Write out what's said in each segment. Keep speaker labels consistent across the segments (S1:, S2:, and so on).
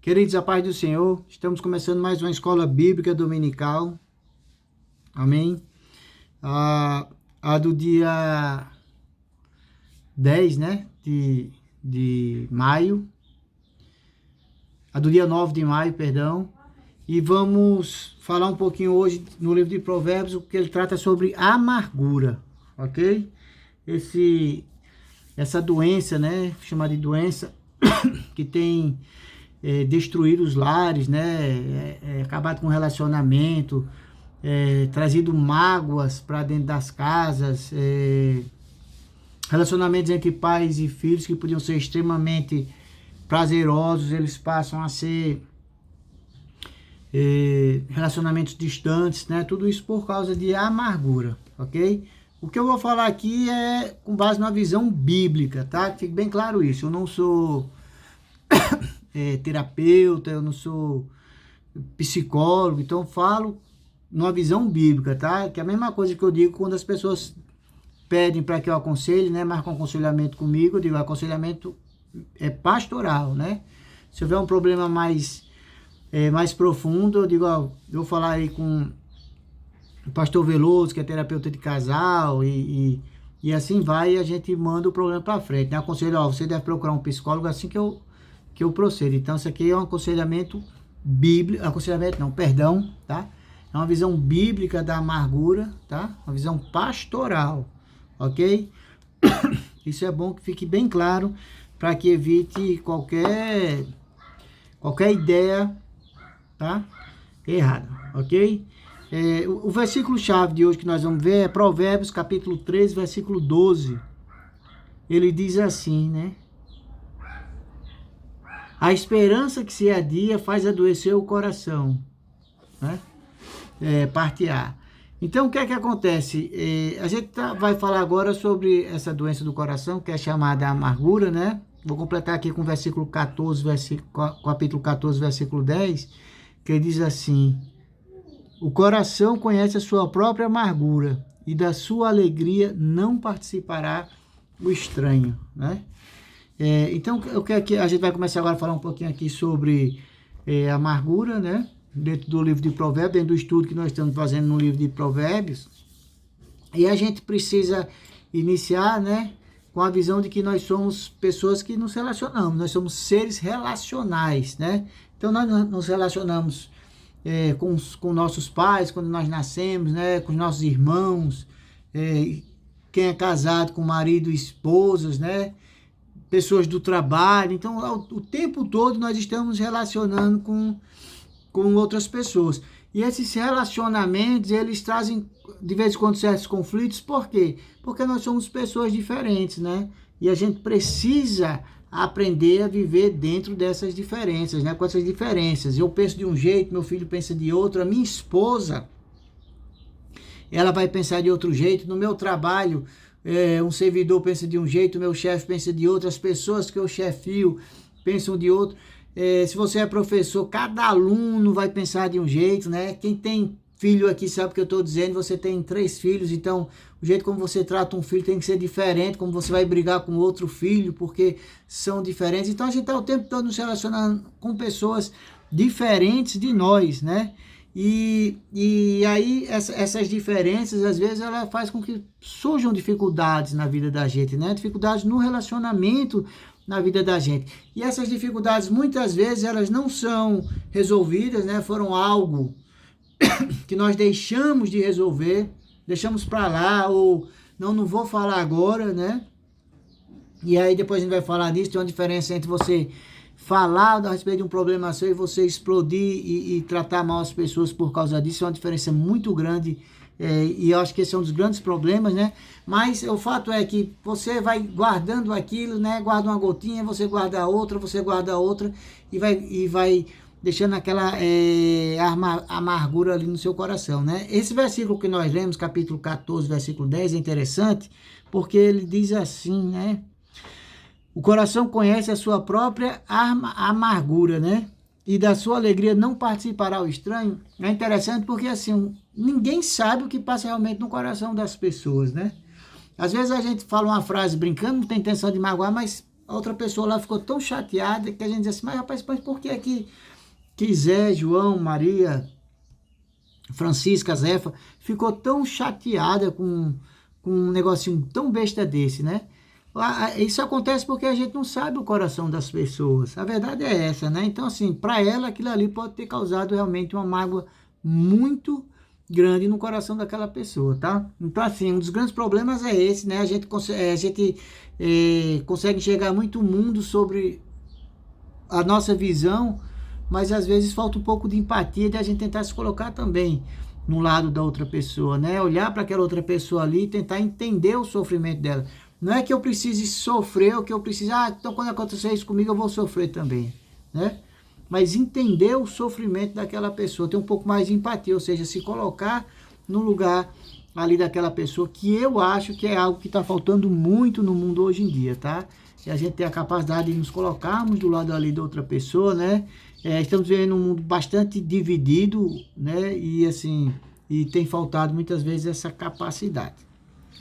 S1: Queridos, a paz do Senhor, estamos começando mais uma escola bíblica dominical, amém? A do dia 10, né, de maio, a do dia 9 de maio, perdão, e vamos falar um pouquinho hoje no livro de Provérbios, o que ele trata sobre amargura, ok? Essa doença, né, chamada de doença, que tem destruído os lares, né, acabado com o relacionamento, trazido mágoas para dentro das casas, relacionamentos entre pais e filhos que podiam ser extremamente prazerosos, eles passam a ser relacionamentos distantes, né, tudo isso por causa de amargura, ok? O que eu vou falar aqui é com base na visão bíblica, tá? Fique bem claro isso, eu não sou terapeuta, eu não sou psicólogo, então eu falo numa visão bíblica, tá? Que é a mesma coisa que eu digo quando as pessoas pedem para que eu aconselhe, né? Marcam um aconselhamento comigo, eu digo, aconselhamento é pastoral, né? Se houver um problema mais profundo, eu digo, ó, eu vou falar aí com o pastor Veloso, que é terapeuta de casal, e assim vai, e a gente manda o problema para frente, né? Aconselho, ó, você deve procurar um psicólogo assim que eu procedo. Então, isso aqui é um aconselhamento bíblico, tá? É uma visão bíblica da amargura, tá? Uma visão pastoral, ok? Isso é bom que fique bem claro, para que evite qualquer ideia, tá? Errada, ok? O versículo-chave de hoje que nós vamos ver é Provérbios, capítulo 13, versículo 12. Ele diz assim, né? A esperança que se adia faz adoecer o coração, né? Parte A. Então, o que é que acontece? A gente vai falar agora sobre essa doença do coração, que é chamada amargura, né? Vou completar aqui com o versículo 14, capítulo 14, versículo 10, que diz assim: o coração conhece a sua própria amargura, e da sua alegria não participará o estranho, né? Então, o que é que a gente vai começar agora a falar um pouquinho aqui sobre amargura, né? Dentro do livro de Provérbios, dentro do estudo que nós estamos fazendo no livro de Provérbios. E a gente precisa iniciar, né, com a visão de que nós somos pessoas que nos relacionamos, nós somos seres relacionais, né? Então, nós nos relacionamos com nossos pais, quando nós nascemos, né, com nossos irmãos, quem é casado com marido e esposas, né? Pessoas do trabalho. Então, o tempo todo nós estamos relacionando com outras pessoas. E esses relacionamentos, eles trazem, de vez em quando, certos conflitos. Por quê? Porque nós somos pessoas diferentes, né? E a gente precisa aprender a viver dentro dessas diferenças, né? Com essas diferenças. Eu penso de um jeito, meu filho pensa de outro, a minha esposa, ela vai pensar de outro jeito. No meu trabalho, um servidor pensa de um jeito, o meu chefe pensa de outro, as pessoas que eu chefio pensam de outro. Se você é professor, cada aluno vai pensar de um jeito, né? Quem tem filho aqui sabe o que eu estou dizendo, você tem 3 filhos, então o jeito como você trata um filho tem que ser diferente, como você vai brigar com outro filho, porque são diferentes. Então a gente está o tempo todo nos relacionando com pessoas diferentes de nós, né? E aí essas diferenças, às vezes, ela faz com que surjam dificuldades na vida da gente, né? Dificuldades no relacionamento na vida da gente. E essas dificuldades, muitas vezes, elas não são resolvidas, né? Foram algo que nós deixamos de resolver, deixamos para lá, ou não vou falar agora, né? E aí depois a gente vai falar disso. Tem uma diferença entre você falar a respeito de um problema seu e você explodir e tratar mal as pessoas por causa disso. É uma diferença muito grande, e eu acho que esse é um dos grandes problemas, né? Mas o fato é que você vai guardando aquilo, né? Guarda uma gotinha, você guarda outra, e vai deixando aquela amargura ali no seu coração, né? Esse versículo que nós lemos, capítulo 14, versículo 10, é interessante, porque ele diz assim, né? O coração conhece a sua própria amargura, né? E da sua alegria não participará o estranho. É interessante porque, assim, ninguém sabe o que passa realmente no coração das pessoas, né? Às vezes a gente fala uma frase brincando, não tem intenção de magoar, mas a outra pessoa lá ficou tão chateada que a gente diz assim, mas rapaz, por que que Zé, João, Maria, Francisca, Zefa, ficou tão chateada com um negocinho tão besta desse, né? Isso acontece porque a gente não sabe o coração das pessoas. A verdade é essa, né? Então, assim, para ela, aquilo ali pode ter causado realmente uma mágoa muito grande no coração daquela pessoa, tá? Então, assim, um dos grandes problemas é esse, né? A gente consegue enxergar muito o mundo sobre a nossa visão, mas às vezes falta um pouco de empatia de a gente tentar se colocar também no lado da outra pessoa, né? Olhar para aquela outra pessoa ali e tentar entender o sofrimento dela. Não é que eu precise sofrer, ou que eu precise, então quando acontecer isso comigo eu vou sofrer também, né? Mas entender o sofrimento daquela pessoa, ter um pouco mais de empatia, ou seja, se colocar no lugar ali daquela pessoa, que eu acho que é algo que está faltando muito no mundo hoje em dia, tá? E a gente ter a capacidade de nos colocarmos do lado ali da outra pessoa, né? Estamos vivendo um mundo bastante dividido, né? E assim, e tem faltado muitas vezes essa capacidade.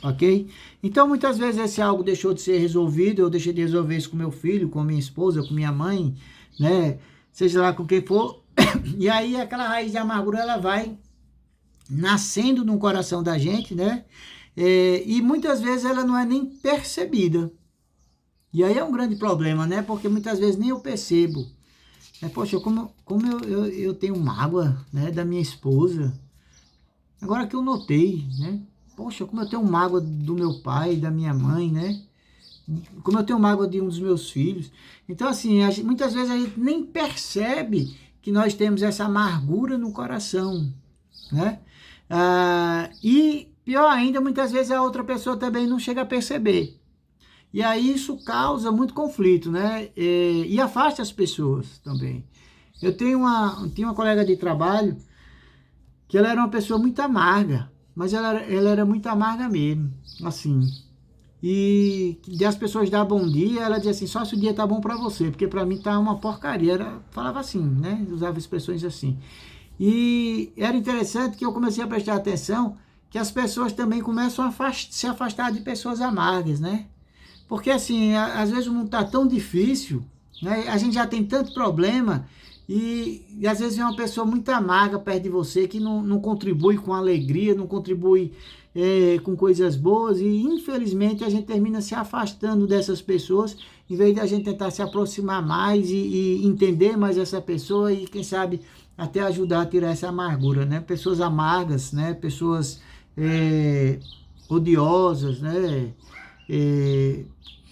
S1: Ok? Então, muitas vezes esse algo deixou de ser resolvido, eu deixei de resolver isso com meu filho, com minha esposa, com minha mãe, né? Seja lá com quem for. E aí aquela raiz de amargura, ela vai nascendo no coração da gente, né? E muitas vezes ela não é nem percebida. E aí é um grande problema, né? Porque muitas vezes nem eu percebo. Poxa, como eu tenho mágoa, né, da minha esposa. Agora que eu notei, né? Poxa, como eu tenho mágoa do meu pai, da minha mãe, né? Como eu tenho mágoa de um dos meus filhos. Então, assim, muitas vezes a gente nem percebe que nós temos essa amargura no coração, né? E pior ainda, muitas vezes a outra pessoa também não chega a perceber. E aí isso causa muito conflito, né? E afasta as pessoas também. Eu tinha uma colega de trabalho que ela era uma pessoa muito amarga, mas ela era muito amarga mesmo, assim. E as pessoas dar bom dia, ela dizia assim, só se o dia tá bom para você, porque para mim tá uma porcaria. Ela falava assim, né? Usava expressões assim. E era interessante que eu comecei a prestar atenção que as pessoas também começam a se afastar de pessoas amargas, né? Porque assim, às vezes o mundo tá tão difícil, né? A gente já tem tanto problema e às vezes vem uma pessoa muito amarga perto de você que não contribui com alegria, não contribui com coisas boas e infelizmente a gente termina se afastando dessas pessoas em vez de a gente tentar se aproximar mais e entender mais essa pessoa e quem sabe até ajudar a tirar essa amargura, né? Pessoas amargas, né? Pessoas odiosas, né?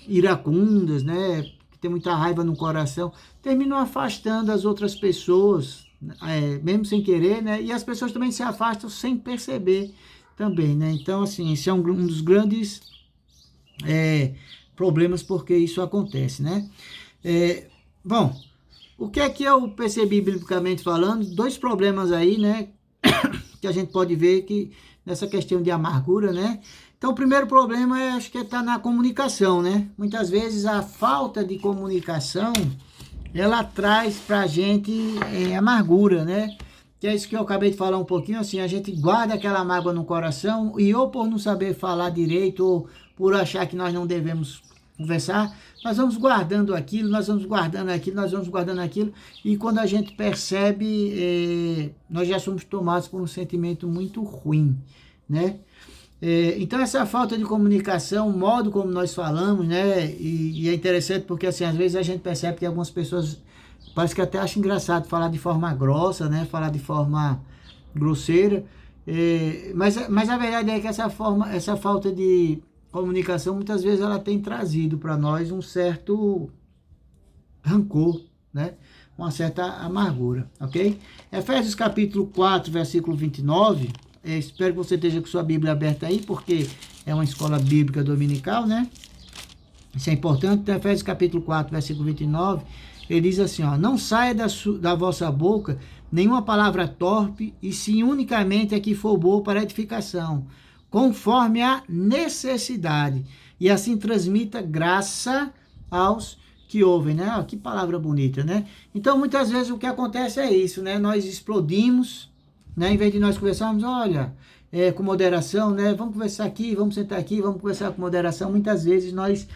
S1: Iracundas, né? Que tem muita raiva no coração, terminam afastando as outras pessoas, mesmo sem querer, né? E as pessoas também se afastam sem perceber também, né? Então, assim, esse é um dos grandes problemas porque isso acontece, né? Bom, o que é que eu percebi biblicamente falando? Dois problemas aí, né? Que a gente pode ver que nessa questão de amargura, né? Então, o primeiro problema acho que está na comunicação, né? Muitas vezes a falta de comunicação, ela traz para a gente amargura, né? Que é isso que eu acabei de falar um pouquinho, assim, a gente guarda aquela mágoa no coração e ou por não saber falar direito ou por achar que nós não devemos conversar, nós vamos guardando aquilo, nós vamos guardando aquilo, nós vamos guardando aquilo e quando a gente percebe, nós já somos tomados por um sentimento muito ruim, né? Então essa falta de comunicação, o modo como nós falamos, né, e é interessante porque assim, às vezes a gente percebe que algumas pessoas parece que até acham engraçado falar de forma grossa, né, falar de forma grosseira, mas a verdade é que essa falta de comunicação muitas vezes ela tem trazido para nós um certo rancor, né, uma certa amargura, ok? Efésios capítulo 4, versículo 29, espero que você esteja com sua Bíblia aberta aí, porque é uma escola bíblica dominical, né? Isso é importante. Então, Efésios capítulo 4, versículo 29, ele diz assim, ó, não saia da vossa boca nenhuma palavra torpe, e sim unicamente a que for boa para edificação, conforme a necessidade, e assim transmita graça aos que ouvem, né? Ó, que palavra bonita, né? Então, muitas vezes o que acontece é isso, né? Nós explodimos, né? Em vez de nós conversarmos, olha, com moderação, né? Vamos conversar aqui, vamos sentar aqui, vamos conversar com moderação. Muitas vezes nós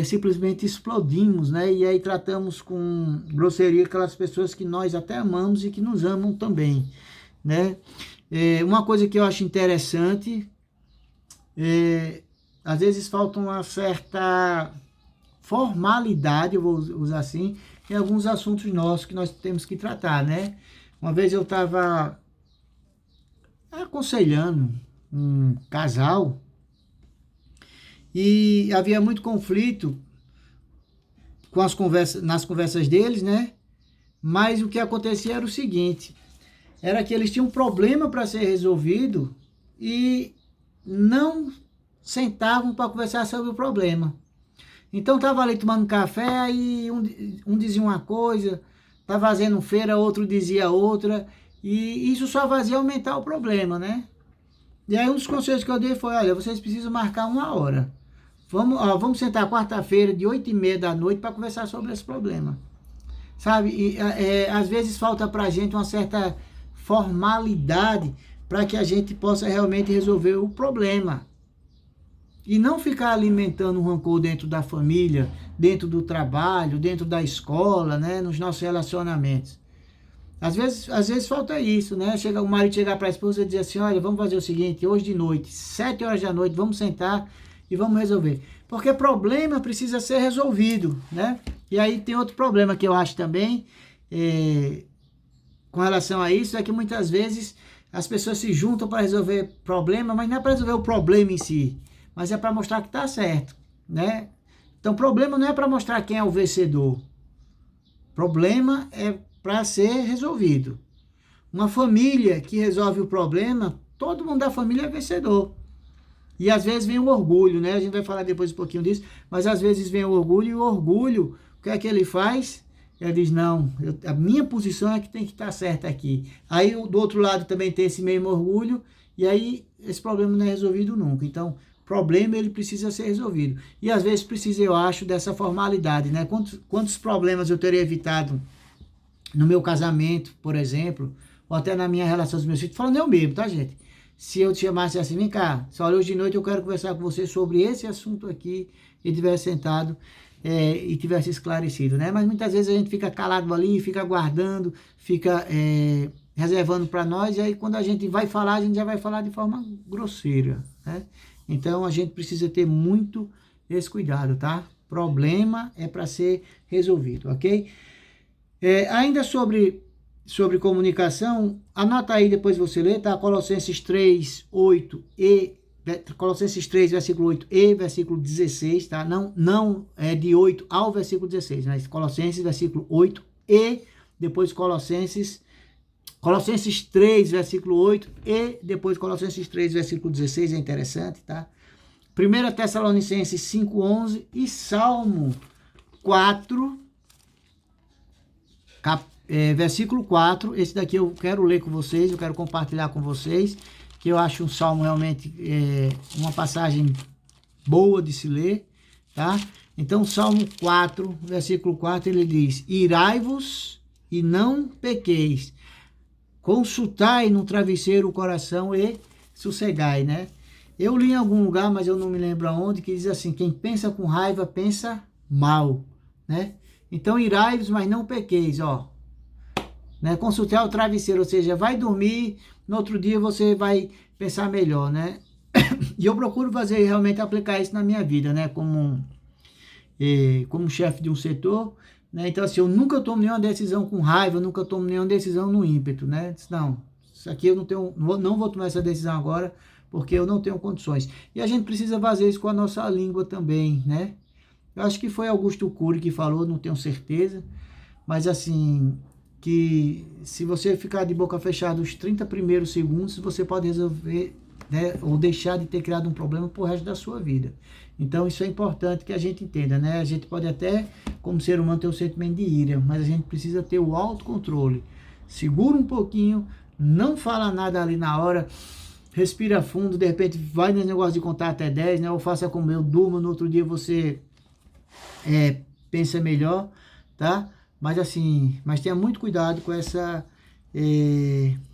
S1: simplesmente explodimos, né? E aí tratamos com grosseria aquelas pessoas que nós até amamos e que nos amam também, né? Uma coisa que eu acho interessante, às vezes falta uma certa formalidade, eu vou usar assim, em alguns assuntos nossos que nós temos que tratar, né? Uma vez eu estava aconselhando um casal e havia muito conflito com nas conversas deles, né? Mas o que acontecia era o seguinte, era que eles tinham um problema para ser resolvido e não sentavam para conversar sobre o problema. Então estava ali tomando café e um dizia uma coisa, estava fazendo feira, outro dizia outra, e isso só fazia aumentar o problema, né? E aí um dos conselhos que eu dei foi, olha, vocês precisam marcar uma hora. Vamos sentar quarta-feira de 8h30 da noite para conversar sobre esse problema. Sabe? E às vezes falta para a gente uma certa formalidade para que a gente possa realmente resolver o problema. E não ficar alimentando um rancor dentro da família, dentro do trabalho, dentro da escola, né? Nos nossos relacionamentos. Às vezes falta isso, né? O marido chegar para a esposa e dizer assim, olha, vamos fazer o seguinte, hoje de noite, 7 horas da noite, vamos sentar e vamos resolver. Porque problema precisa ser resolvido, né? E aí tem outro problema que eu acho também, com relação a isso, é que muitas vezes as pessoas se juntam para resolver problema, mas não é para resolver o problema em si, mas é para mostrar que está certo, né? Então, problema não é para mostrar quem é o vencedor. Problema é para ser resolvido. Uma família que resolve o problema, todo mundo da família é vencedor. E às vezes vem o orgulho, né? A gente vai falar depois um pouquinho disso, mas às vezes vem o orgulho, e o orgulho, o que é que ele faz? Ele diz, não, a minha posição é que tem que estar certa aqui. Aí do outro lado também tem esse mesmo orgulho, e aí esse problema não é resolvido nunca. Então, problema ele precisa ser resolvido. E às vezes precisa, eu acho, dessa formalidade, né? Quantos problemas eu teria evitado no meu casamento, por exemplo, ou até na minha relação com os meus filhos, falando eu mesmo, tá, gente? Se eu te chamasse assim, vem cá, só hoje de noite eu quero conversar com você sobre esse assunto aqui, e tivesse sentado e tivesse esclarecido, né? Mas muitas vezes a gente fica calado ali, fica guardando, fica reservando para nós, e aí quando a gente vai falar, a gente já vai falar de forma grosseira, né? Então a gente precisa ter muito esse cuidado, tá? Problema é para ser resolvido, ok? Ainda sobre comunicação, anota aí, depois você lê, tá? Colossenses 3, 8 Colossenses 3, versículo 8 e versículo 16, tá? Não é de 8 ao versículo 16, mas Colossenses, versículo 8 e depois Colossenses 3, versículo 8 e depois Colossenses 3, versículo 16, é interessante, tá? 1 Tessalonicenses 5, 11 e Salmo 4, versículo 4, esse daqui eu quero ler com vocês, eu quero compartilhar com vocês, que eu acho um salmo realmente uma passagem boa de se ler, tá? Então, Salmo 4, versículo 4, ele diz, irai-vos e não pequeis, consultai no travesseiro o coração e sossegai, né? Eu li em algum lugar, mas eu não me lembro aonde, que diz assim, quem pensa com raiva, pensa mal, né? Então, irai-vos, mas não pequeis, ó. Né? Consultar o travesseiro, ou seja, vai dormir, no outro dia você vai pensar melhor, né? E eu procuro fazer, realmente aplicar isso na minha vida, né? Como chefe de um setor, né? Então, assim, eu nunca tomo nenhuma decisão com raiva, eu nunca tomo nenhuma decisão no ímpeto, né? Não, isso aqui eu não vou tomar essa decisão agora, porque eu não tenho condições. E a gente precisa fazer isso com a nossa língua também, né? Eu acho que foi Augusto Cury que falou, não tenho certeza, mas assim, que se você ficar de boca fechada os 30 primeiros segundos, você pode resolver, né, ou deixar de ter criado um problema pro resto da sua vida. Então isso é importante que a gente entenda, né? A gente pode até, como ser humano, ter o sentimento de ira, mas a gente precisa ter o autocontrole. Segura um pouquinho, não fala nada ali na hora, respira fundo, de repente vai nesse negócio de contar até 10, né? Ou faça como eu, durma, no outro dia você pensa melhor, tá? Mas assim, tenha muito cuidado com essa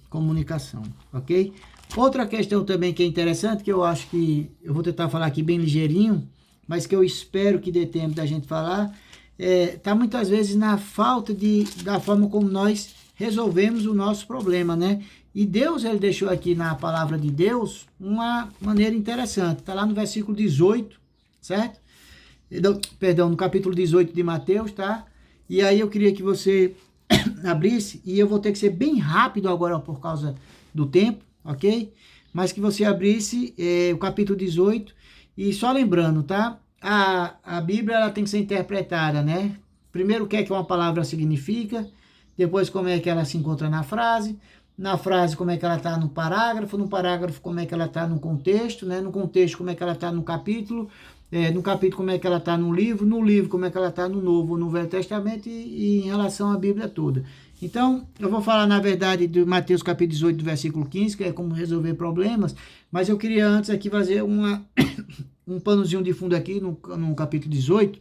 S1: comunicação, ok? Outra questão também que é interessante, que eu acho que eu vou tentar falar aqui bem ligeirinho, mas que eu espero que dê tempo da gente falar, está muitas vezes na falta da forma como nós resolvemos o nosso problema, né? E Deus, ele deixou aqui na palavra de Deus uma maneira interessante. Está lá no versículo 18, certo? Perdão, no capítulo 18 de Mateus, tá? E aí eu queria que você abrisse, e eu vou ter que ser bem rápido agora por causa do tempo, ok? Mas que você abrisse o capítulo 18, e só lembrando, tá? A Bíblia, ela tem que ser interpretada, né? Primeiro, o que é que uma palavra significa, depois como é que ela se encontra na frase como é que ela está no parágrafo como é que ela está no contexto, né? No contexto como é que ela está no capítulo como é que ela está no livro como é que ela está no Novo ou no Velho Testamento e em relação à Bíblia toda. Então, eu vou falar, na verdade, de Mateus capítulo 18, do versículo 15, que é como resolver problemas, mas eu queria antes aqui fazer um panozinho de fundo aqui no capítulo 18,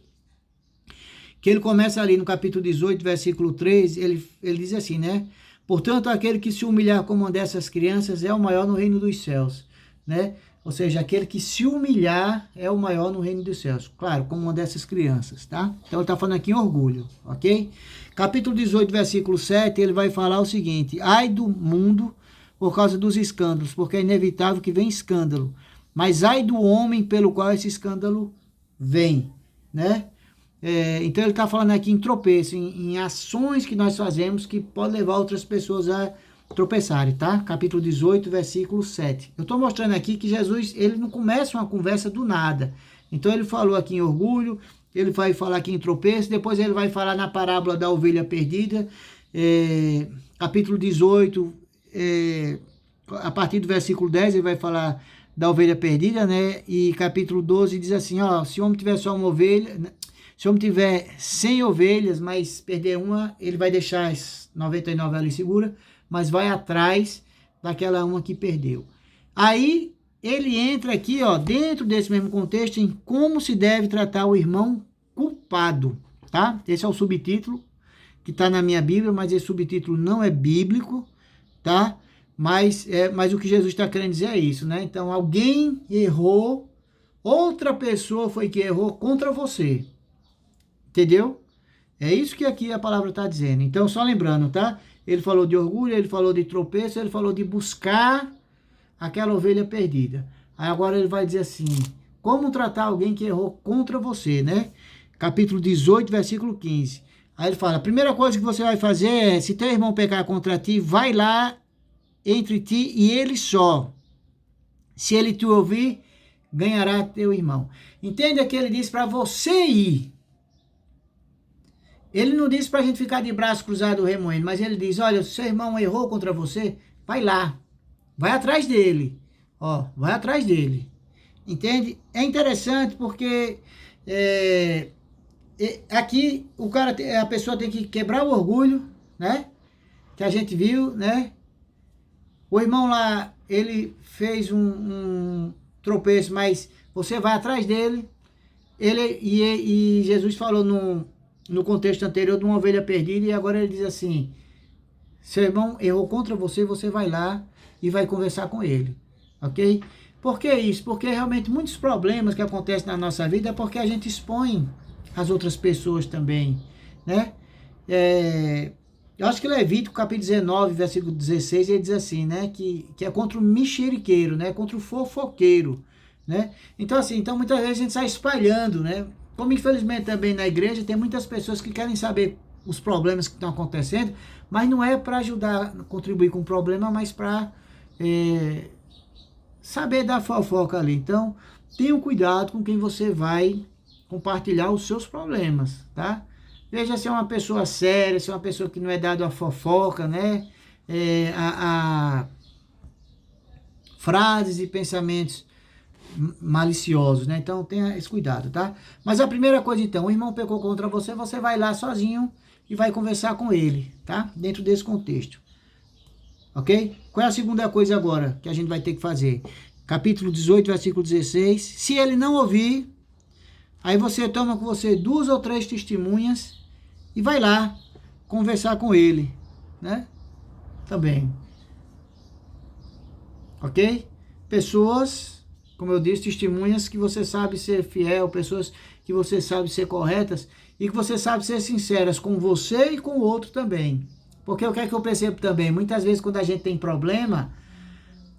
S1: que ele começa ali no capítulo 18, versículo 3, ele diz assim, né? Portanto, aquele que se humilhar como uma dessas crianças é o maior no reino dos céus, né? Ou seja, aquele que se humilhar é o maior no reino dos céus. Claro, como uma dessas crianças, tá? Então, ele está falando aqui em orgulho, ok? Capítulo 18, versículo 7, ele vai falar o seguinte: ai do mundo por causa dos escândalos, porque é inevitável que venha escândalo. Mas ai do homem pelo qual esse escândalo vem, né? Então, ele está falando aqui em tropeço, em ações que nós fazemos que podem levar outras pessoas a tropeçarem, tá? Capítulo 18, versículo 7. Eu estou mostrando aqui que Jesus, ele não começa uma conversa do nada. Então, ele falou aqui em orgulho, ele vai falar aqui em tropeço, depois ele vai falar na parábola da ovelha perdida, capítulo 18, a partir do versículo 10, ele vai falar da ovelha perdida, né? E capítulo 12 diz assim, ó, se o homem tiver só uma ovelha, se o homem tiver 100 ovelhas, mas perder uma, ele vai deixar as 99 ali segura, mas vai atrás daquela uma que perdeu. Aí, ele entra aqui, ó, dentro desse mesmo contexto, em como se deve tratar o irmão culpado, tá? Esse é o subtítulo que está na minha Bíblia, mas esse subtítulo não é bíblico, tá? Mas o que Jesus está querendo dizer é isso, né? Então, alguém errou, outra pessoa foi que errou contra você. Entendeu? É isso que aqui a palavra está dizendo. Então, só lembrando, tá? Ele falou de orgulho, ele falou de tropeço, ele falou de buscar aquela ovelha perdida. Aí agora ele vai dizer assim, como tratar alguém que errou contra você, né? Capítulo 18, versículo 15. Aí ele fala, a primeira coisa que você vai fazer é, se teu irmão pecar contra ti, vai lá entre ti e ele só. Se ele te ouvir, ganhará teu irmão. Entenda que ele diz para você ir. Ele não diz para a gente ficar de braço cruzado remoendo, mas ele diz, olha, se seu irmão errou contra você, vai lá, vai atrás dele, ó, vai atrás dele, entende? É interessante porque aqui a pessoa tem que quebrar o orgulho, né? Que a gente viu, né? O irmão lá, ele fez um tropeço, mas você vai atrás dele, e Jesus falou no contexto anterior de uma ovelha perdida, e agora ele diz assim, seu irmão errou contra você, você vai lá e vai conversar com ele, ok? Por que isso? Porque realmente muitos problemas que acontecem na nossa vida é porque a gente expõe as outras pessoas também, né? Eu acho que Levítico, capítulo 19, versículo 16, ele diz assim, né? Que é contra o mexeriqueiro, né? Contra o fofoqueiro, né? Então, assim, muitas vezes a gente sai espalhando, né? Como infelizmente também na igreja tem muitas pessoas que querem saber os problemas que estão acontecendo, mas não é para ajudar, contribuir com o problema, mas para saber da fofoca ali. Então, tenha cuidado com quem você vai compartilhar os seus problemas, tá? Veja se é uma pessoa séria, se é uma pessoa que não é dada a fofoca, né? A frases e pensamentos maliciosos, né? Então tenha esse cuidado, tá? Mas a primeira coisa, então, o irmão pecou contra você, você vai lá sozinho e vai conversar com ele, tá? Dentro desse contexto, ok? Qual é a segunda coisa agora que a gente vai ter que fazer? Capítulo 18, versículo 16. Se ele não ouvir, aí você toma com você 2 ou 3 testemunhas e vai lá conversar com ele, né? Também. Ok? Pessoas como eu disse, testemunhas que você sabe ser fiel, pessoas que você sabe ser corretas e que você sabe ser sinceras com você e com o outro também. Porque o que é que eu percebo também? Muitas vezes quando a gente tem problema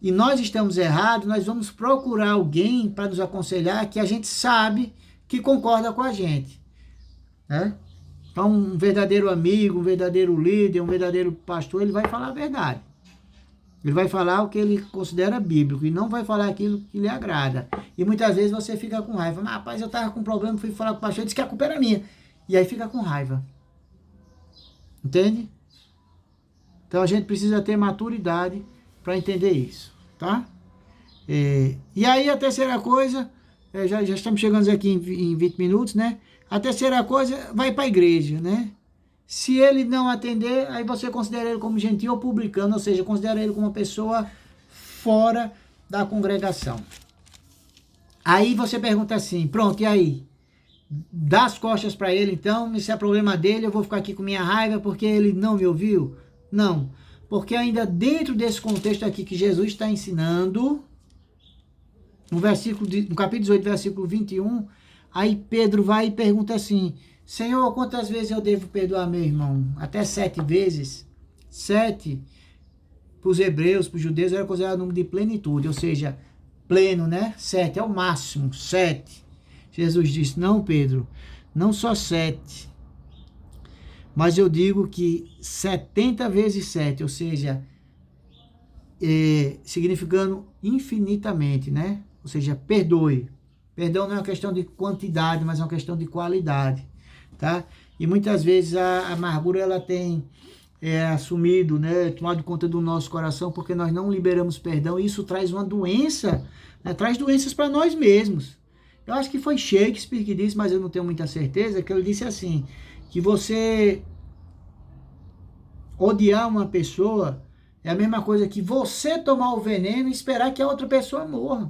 S1: e nós estamos errados, nós vamos procurar alguém para nos aconselhar que a gente sabe que concorda com a gente, né? Então, um verdadeiro amigo, um verdadeiro líder, um verdadeiro pastor, ele vai falar a verdade. Ele vai falar o que ele considera bíblico e não vai falar aquilo que lhe agrada. E muitas vezes você fica com raiva. Mas, rapaz, eu estava com um problema, fui falar com o pastor, ele disse que a culpa era minha. E aí fica com raiva. Entende? Então a gente precisa ter maturidade para entender isso, tá? E aí a terceira coisa, já estamos chegando aqui em 20 minutos, né? A terceira coisa, vai para a igreja, né? Se ele não atender, aí você considera ele como gentil ou publicano, ou seja, considera ele como uma pessoa fora da congregação. Aí você pergunta assim, pronto, e aí? Dá as costas para ele, então, isso é problema dele, eu vou ficar aqui com minha raiva porque ele não me ouviu? Não, porque ainda dentro desse contexto aqui que Jesus está ensinando, no capítulo 18, versículo 21, aí Pedro vai e pergunta assim, Senhor, quantas vezes eu devo perdoar meu irmão? Até 7 vezes? 7, para os hebreus, para os judeus, era considerado o número de plenitude, ou seja, pleno, né? 7 é o máximo, 7. Jesus disse, não, Pedro, não só 7, mas eu digo que 70 vezes 7, ou seja, significando infinitamente, né? Ou seja, perdoe. Perdão não é uma questão de quantidade, mas é uma questão de qualidade, tá? E muitas vezes a amargura, ela tem assumido, né, tomado conta do nosso coração, porque nós não liberamos perdão, e isso traz uma doença, né, traz doenças para nós mesmos. Eu acho que foi Shakespeare que disse, mas eu não tenho muita certeza, que ele disse assim, que você odiar uma pessoa é a mesma coisa que você tomar o veneno e esperar que a outra pessoa morra.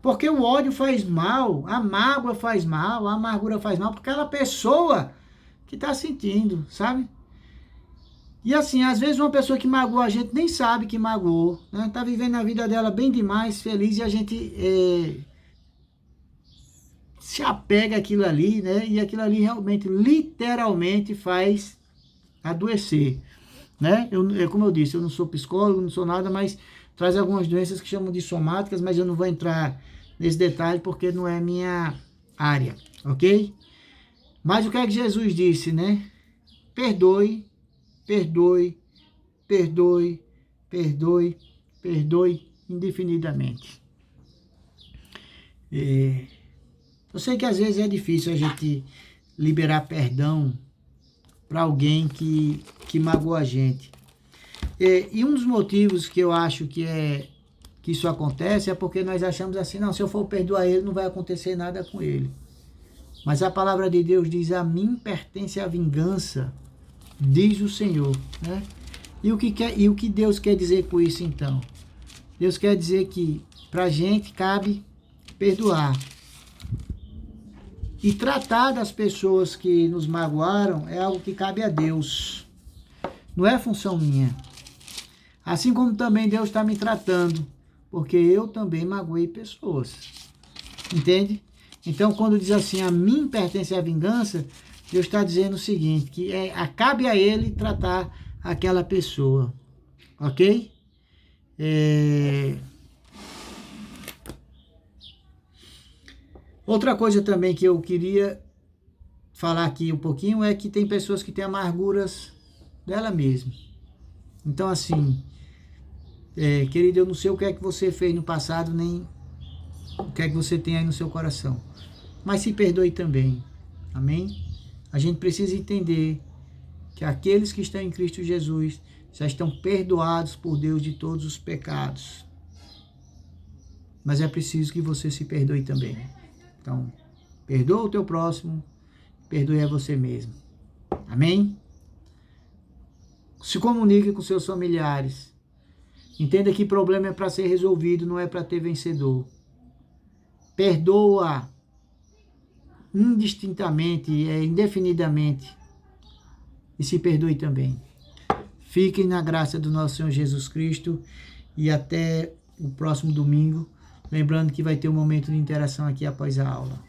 S1: Porque o ódio faz mal, a mágoa faz mal, a amargura faz mal, porque aquela pessoa que está sentindo, sabe? E assim, às vezes uma pessoa que magoou a gente nem sabe que magoou, né? Tá vivendo a vida dela bem demais, feliz, e a gente se apega àquilo ali, né? E aquilo ali realmente, literalmente faz adoecer, né? Como eu disse, eu não sou psicólogo, não sou nada, mas traz algumas doenças que chamam de somáticas, mas eu não vou entrar nesse detalhe porque não é minha área, ok? Mas o que é que Jesus disse, né? Perdoe, perdoe, perdoe, perdoe, perdoe indefinidamente. Eu sei que às vezes é difícil a gente liberar perdão para alguém que magoou a gente. E um dos motivos que eu acho que isso acontece é porque nós achamos assim, não, se eu for perdoar ele, não vai acontecer nada com ele. Mas a palavra de Deus diz, a mim pertence a vingança, diz o Senhor, né? E o que Deus quer dizer com isso, então? Deus quer dizer que para a gente cabe perdoar. E tratar das pessoas que nos magoaram é algo que cabe a Deus. Não é função minha. Assim como também Deus está me tratando, porque eu também magoei pessoas. Entende? Então, quando diz assim, a mim pertence a vingança, Deus está dizendo o seguinte, que cabe a Ele tratar aquela pessoa. Ok? Outra coisa também que eu queria falar aqui um pouquinho é que tem pessoas que têm amarguras dela mesma. Então, assim, querido, eu não sei o que é que você fez no passado, nem o que é que você tem aí no seu coração. Mas se perdoe também. Amém? A gente precisa entender que aqueles que estão em Cristo Jesus já estão perdoados por Deus de todos os pecados. Mas é preciso que você se perdoe também. Então, perdoa o teu próximo, perdoe a você mesmo. Amém? Se comunique com seus familiares. Entenda que problema é para ser resolvido, não é para ter vencedor. Perdoa indistintamente, indefinidamente. E se perdoe também. Fiquem na graça do nosso Senhor Jesus Cristo e até o próximo domingo, Lembrando que vai ter um momento de interação aqui após a aula.